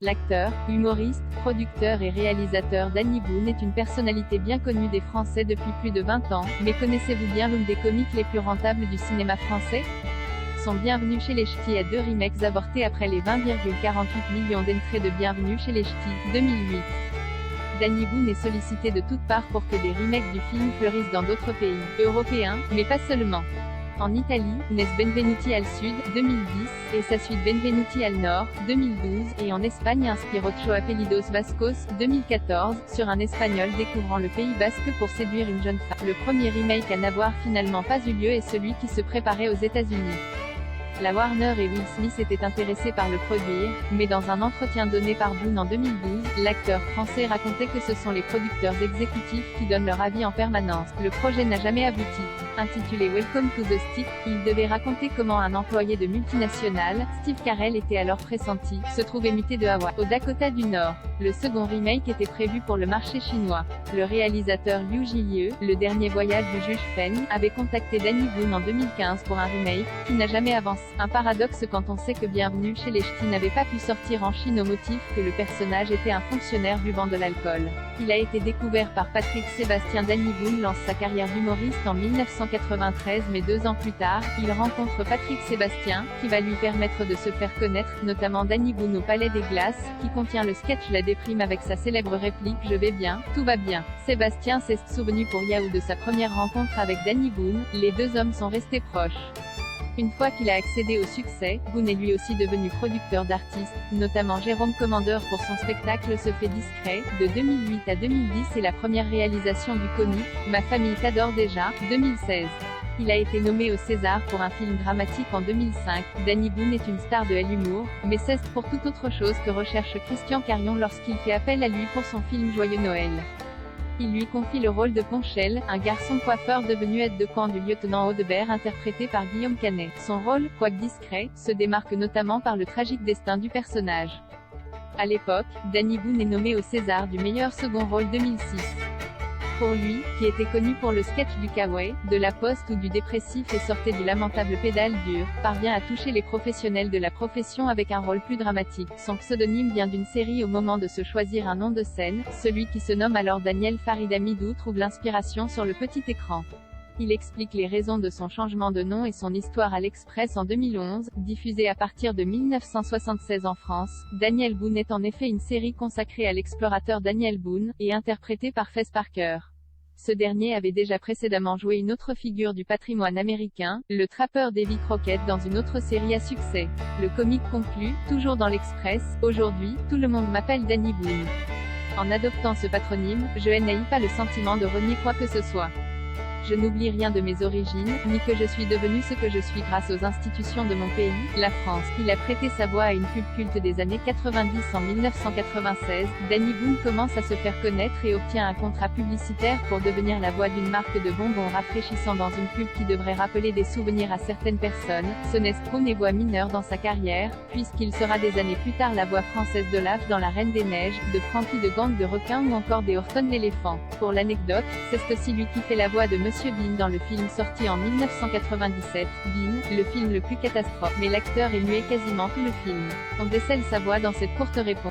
L'acteur, humoriste, producteur et réalisateur Danny Boone est une personnalité bien connue des Français depuis plus de 20 ans, mais connaissez-vous bien l'une des comiques les plus rentables du cinéma français? Son Bienvenue chez les Ch'tis a 2 remakes avortés après les 20,48 millions d'entrées de Bienvenue chez les Ch'tis, 2008. Danny Boone est sollicité de toutes parts pour que des remakes du film fleurissent dans d'autres pays européens, mais pas seulement. En Italie, naissent Benvenuti al Sud, 2010, et sa suite Benvenuti al Nord, 2012, et en Espagne inspire Ocho Apellidos Vascos, 2014, sur un Espagnol découvrant le Pays Basque pour séduire une jeune femme. Le premier remake à n'avoir finalement pas eu lieu est celui qui se préparait aux États-Unis. La Warner et Will Smith étaient intéressés par le produire, mais dans un entretien donné par Boone en 2012, l'acteur français racontait que ce sont les producteurs exécutifs qui donnent leur avis en permanence. Le projet n'a jamais abouti. Intitulé Welcome to the Stick, il devait raconter comment un employé de multinationale, Steve Carell était alors pressenti, se trouvait muté de Hawaï, au Dakota du Nord. Le second remake était prévu pour le marché chinois. Le réalisateur Liu Jiyue, Le dernier voyage du juge Feng, avait contacté Danny Boone en 2015 pour un remake, qui n'a jamais avancé. Un paradoxe quand on sait que Bienvenue chez les Ch'tis n'avait pas pu sortir en Chine au motif que le personnage était un fonctionnaire buvant de l'alcool. Il a été découvert par Patrick Sébastien. Danny Boone lance sa carrière d'humoriste en 1993, mais 2 ans plus tard, il rencontre Patrick Sébastien, qui va lui permettre de se faire connaître, notamment Danny Boone au Palais des Glaces, qui contient le sketch La Déprime avec sa célèbre réplique « Je vais bien, tout va bien ». Sébastien s'est souvenu pour Yahoo de sa première rencontre avec Danny Boone, les 2 hommes sont restés proches. Une fois qu'il a accédé au succès, Boone est lui aussi devenu producteur d'artistes, notamment Jérôme Commandeur pour son spectacle Se fait discret, de 2008 à 2010 et la première réalisation du comique, Ma famille t'adore déjà, 2016. Il a été nommé au César pour un film dramatique en 2005. Danny Boone est une star de l'humour, mais c'est pour toute autre chose que recherche Christian Carion lorsqu'il fait appel à lui pour son film Joyeux Noël. Il lui confie le rôle de Ponchel, un garçon coiffeur devenu aide de camp du lieutenant Audebert interprété par Guillaume Canet. Son rôle, quoique discret, se démarque notamment par le tragique destin du personnage. À l'époque, Danny Boone est nommé au César du meilleur second rôle 2006. Pour lui, qui était connu pour le sketch du kawaii, de la poste ou du dépressif et sortait du lamentable Pédale dure, parvient à toucher les professionnels de la profession avec un rôle plus dramatique. Son pseudonyme vient d'une série. Au moment de se choisir un nom de scène, celui qui se nomme alors Daniel Farid-Amidou trouve l'inspiration sur le petit écran. Il explique les raisons de son changement de nom et son histoire à l'Express en 2011, diffusée à partir de 1976 en France. Daniel Boone est en effet une série consacrée à l'explorateur Daniel Boone, et interprétée par Fez Parker. Ce dernier avait déjà précédemment joué une autre figure du patrimoine américain, le trappeur Davy Crockett dans une autre série à succès. Le comique conclut, toujours dans l'Express, aujourd'hui, tout le monde m'appelle Danny Boone. En adoptant ce patronyme, je n'ai pas le sentiment de renier quoi que ce soit. Je n'oublie rien de mes origines, ni que je suis devenu ce que je suis grâce aux institutions de mon pays, la France. Il a prêté sa voix à une pub culte des années 90 en 1996. Danny Boone commence à se faire connaître et obtient un contrat publicitaire pour devenir la voix d'une marque de bonbons rafraîchissants dans une pub qui devrait rappeler des souvenirs à certaines personnes. Ce n'est qu'une voix mineure dans sa carrière, puisqu'il sera des années plus tard la voix française d'Olaf dans La Reine des Neiges, de Frankie de Gang de Requin ou encore des Horton l'éléphant. Pour l'anecdote, c'est aussi lui qui fait la voix de Monsieur Bean dans le film sorti en 1997, Bean, le film le plus catastrophe, mais l'acteur est muet quasiment tout le film. On décèle sa voix dans cette courte réponse.